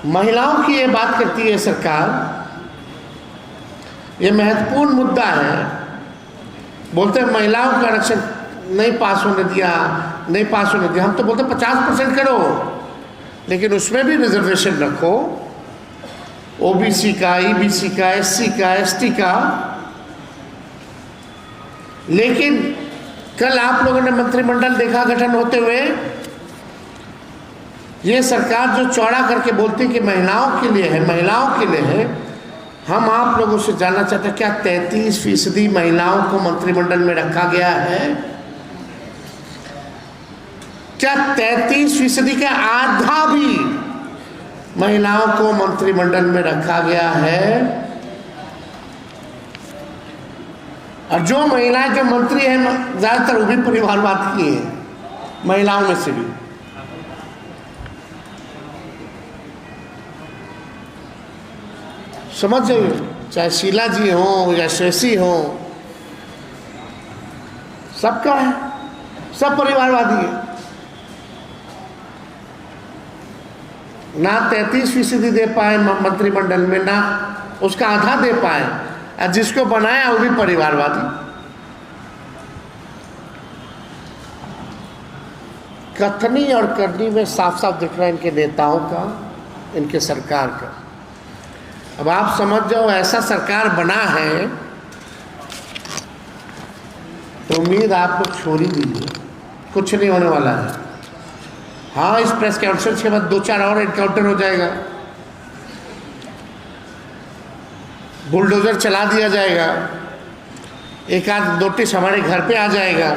महिलाओं की ये बात करती है सरकार, ये महत्वपूर्ण मुद्दा है। बोलते हैं महिलाओं का आरक्षण नहीं पास होने दिया, नहीं पास होने दिया। हम तो बोलते 50% करो, लेकिन उसमें भी रिजर्वेशन रखो, ओबीसी का, ईबीसी का, एससी का, एसटी का। लेकिन कल आप लोगों ने मंत्रिमंडल देखा गठन होते हुए, ये सरकार जो चौड़ा करके बोलती कि महिलाओं के लिए है, महिलाओं के लिए है। हम आप लोगों से जानना चाहते हैं, क्या 33% महिलाओं को मंत्रिमंडल में रखा गया है? क्या 33% का आधा भी महिलाओं को मंत्रिमंडल में रखा गया है? और जो महिलाएं जो मंत्री हैं, ज्यादातर वो भी परिवारवाद की हैं, महिलाओं में से भी। समझ जाइए, चाहे शीला जी हो या श्रेषी हो, सबका है, सब परिवारवादी है। ना 33% दे पाए मंत्रिमंडल में, ना उसका आधा दे पाए, और जिसको बनाया वो भी परिवारवादी। कथनी और करनी में साफ साफ दिख रहा है इनके नेताओं का, इनके सरकार का। अब आप समझ जाओ, ऐसा सरकार बना है तो उम्मीद आप लोग छोड़ ही दीजिए, कुछ नहीं होने वाला है। हाँ, इस प्रेस कॉन्फ्रेंस के बाद 2-4 और एनकाउंटर हो जाएगा, बुलडोजर चला दिया जाएगा, एक आध नोटिस हमारे घर पे आ जाएगा,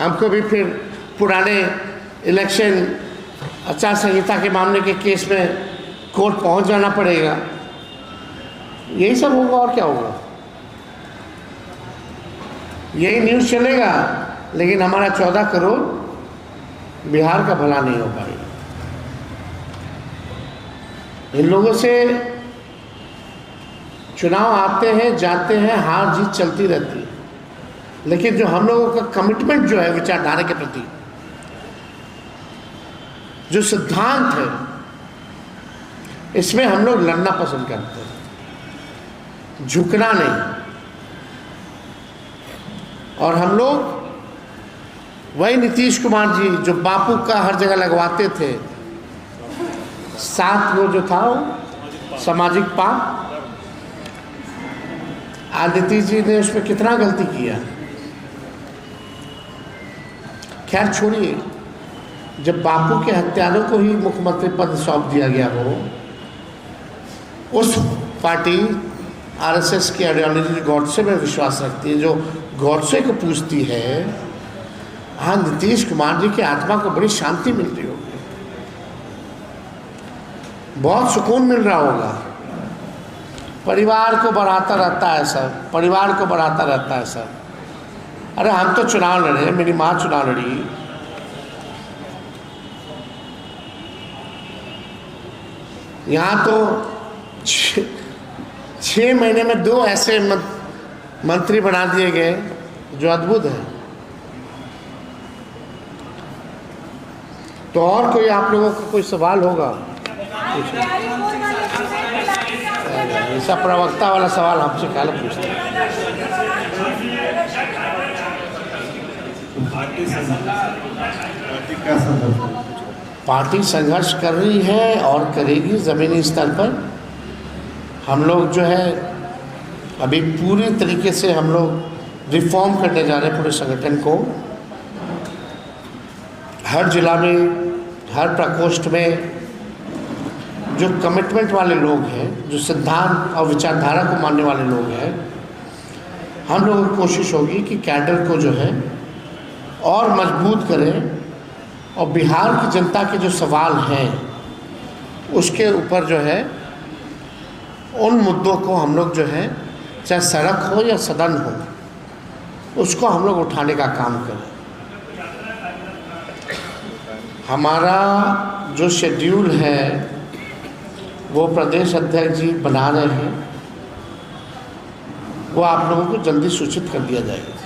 हमको भी फिर पुराने इलेक्शन आचार संहिता के मामले के केस में कोर्ट पहुंच जाना पड़ेगा। यही सब होगा, और क्या होगा? यही न्यूज़ चलेगा, लेकिन हमारा 14 करोड़ बिहार का भला नहीं हो पाएगा। इन लोगों से चुनाव आते हैं, जाते हैं, हार जीत चलती रहती है, लेकिन जो हम लोगों का कमिटमेंट जो है विचारधारा के प्रति, जो सिद्धांत है, इसमें हम लोग लड़ना पसंद करते हैं, झुकना नहीं। और हम लोग वही नीतीश कुमार जी जो बापू का हर जगह लगवाते थे, साथ वो जो था सामाजिक पाप, आज नीतीश जी ने उसमें कितना गलती किया। खैर छोड़िए, जब बापू के हत्यारों को ही मुख्यमंत्री पद सौंप दिया गया हो, उस पार्टी आरएसएस की आइडियोलॉजी गॉडसे में विश्वास रखती है, जो गॉडसे को पूछती है, हाँ, नीतीश कुमार जी की आत्मा को बड़ी शांति मिल रही होगी, बहुत सुकून मिल रहा होगा। परिवार को बढ़ाता रहता है सर, परिवार को बढ़ाता रहता है सर। अरे हम तो चुनाव लड़े, मेरी माँ चुनाव लड़ी, यहाँ तो 6 महीने में 2 ऐसे मंत्री बना दिए गए जो अद्भुत है। तो और कोई आप लोगों का कोई सवाल होगा? ऐसा प्रवक्ता वाला सवाल हमसे काले पूछते हैं। पार्टी संघर्ष कर रही है और करेगी ज़मीनी स्तर पर। हम लोग जो है अभी पूरी तरीके से हम लोग रिफॉर्म करने जा रहे हैं पूरे संगठन को। हर जिला में, हर प्रकोष्ठ में जो कमिटमेंट वाले लोग हैं, जो सिद्धांत और विचारधारा को मानने वाले लोग हैं, हम लोगों की कोशिश होगी कि कैडर को जो है और मजबूत करें, और बिहार की जनता के जो सवाल हैं उसके ऊपर जो है उन मुद्दों को हम लोग जो है, चाहे सड़क हो या सदन हो, उसको हम लोग उठाने का काम करें। हमारा जो शेड्यूल है वो प्रदेश अध्यक्ष जी बना रहे हैं, वो आप लोगों को जल्दी सूचित कर दिया जाएगा।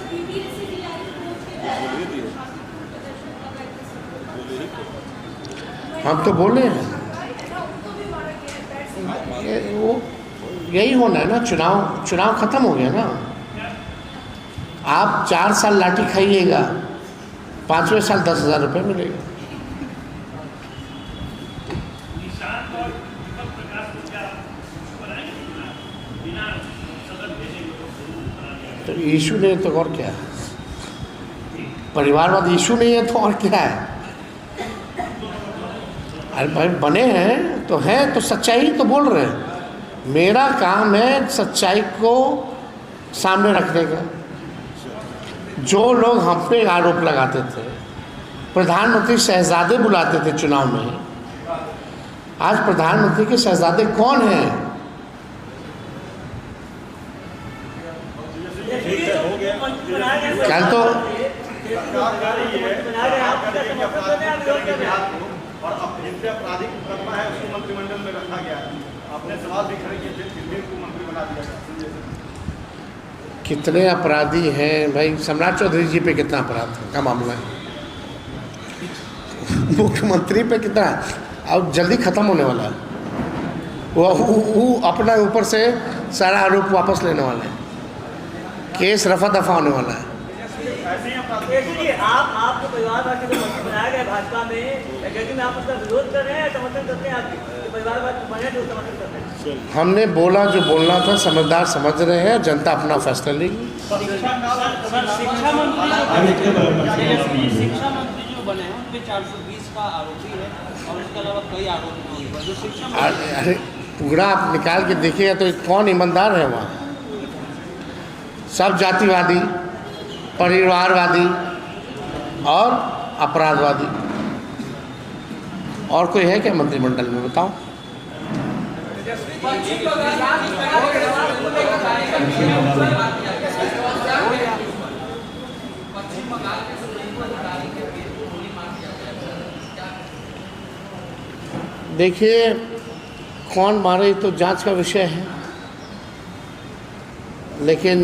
हम तो बोले हैं, वो यही होना है ना, चुनाव खत्म हो गया ना। आप 4 साल लाठी खाइएगा, 5वें साल 10,000 रुपये मिलेगा। तो इशू नहीं तो और क्या, परिवारवाद इशू नहीं है तो और क्या है। अरे भाई बने हैं तो सच्चाई तो बोल रहे हैं। मेरा काम है सच्चाई को सामने रखने का। जो लोग हम पे आरोप लगाते थे, प्रधानमंत्री शहजादे बुलाते थे चुनाव में, आज प्रधानमंत्री के शहजादे कौन हैं? कल तो और अब जिन पे आपराधिक मुकदमा है उसको मंत्रिमंडल में रखा गया है। आपने सवाल भी खड़े किए थे, फिर भी उनको मंत्री बना दिया गया। कितने अपराधी हैं भाई? सम्राट चौधरी जी पे कितना अपराध का मामला है, मुख्यमंत्री पे कितना, अब जल्दी खत्म होने वाला है। वो अपना ऊपर से सारा आरोप वापस लेने वाला है, केस रफा दफा होने वाला है। आपको परिवारवाद के जो बनाया गया भाजपा में, लेकिन आप उसका विरोध कर रहे हैं, समर्थन करते हैं? आपकी परिवारवाद बने जो समर्थन करते हैं? हमने बोला जो बोलना था, समझदार समझ रहे हैं, जनता अपना फैसला लेगी। शिक्षा मंत्री जो बने हैं उन पे 420 का आरोपी है और उसके अलावा कई आरोप हैं जो शिक्षा। अरे पूरा आप निकाल के देखिएगा तो कौन ईमानदार है वहाँ? सब जातिवादी, परिवारवादी और अपराधवादी। और कोई है क्या मंत्रिमंडल में, बताओ? देखिए कौन मारे तो जांच का विषय है, लेकिन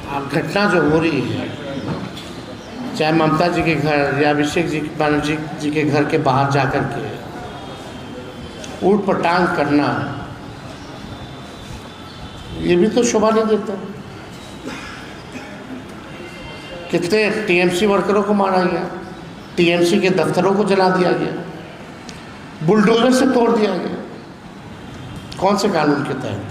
घटना जो हो रही है, चाहे ममता जी के घर या अभिषेक जी बनर्जी जी के घर के बाहर जाकर के ऊट पटांग करना, ये भी तो शोभा नहीं देता। कितने टीएमसी वर्करों को मारा गया, टीएमसी के दफ्तरों को जला दिया गया, बुलडोजर से तोड़ दिया गया। कौन से कानून के तहत?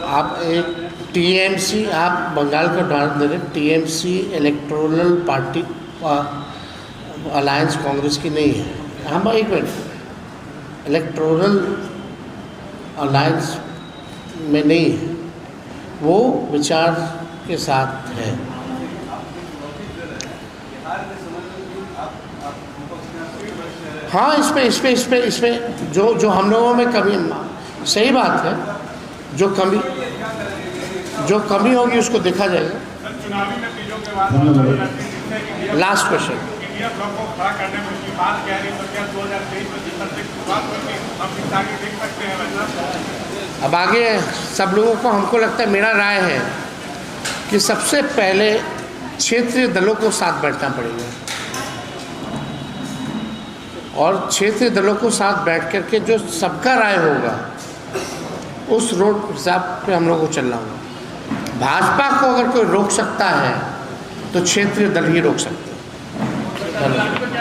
आप एक टीएमसी, आप बंगाल का उदाहरण दे रहे, TMC electoral party alliance Congress की नहीं है। हम एक मिनट, इलेक्टोरल अलायंस में नहीं है, वो विचार के साथ है। हाँ, इसमें जो हम लोगों में कमी, सही बात है, जो कमी होगी उसको देखा जाएगा। Last question. अब आगे सब लोगों को, हमको लगता है, मेरा राय है कि सबसे पहले क्षेत्रीय दलों को साथ बैठना पड़ेगा और क्षेत्रीय दलों को साथ बैठ करके जो सबका राय होगा उस रोड हिसाब पे हम लोग को चलना होगा। भाजपा को अगर कोई रोक सकता है तो क्षेत्रीय दल ही रोक सकते हैं। धन्यवाद।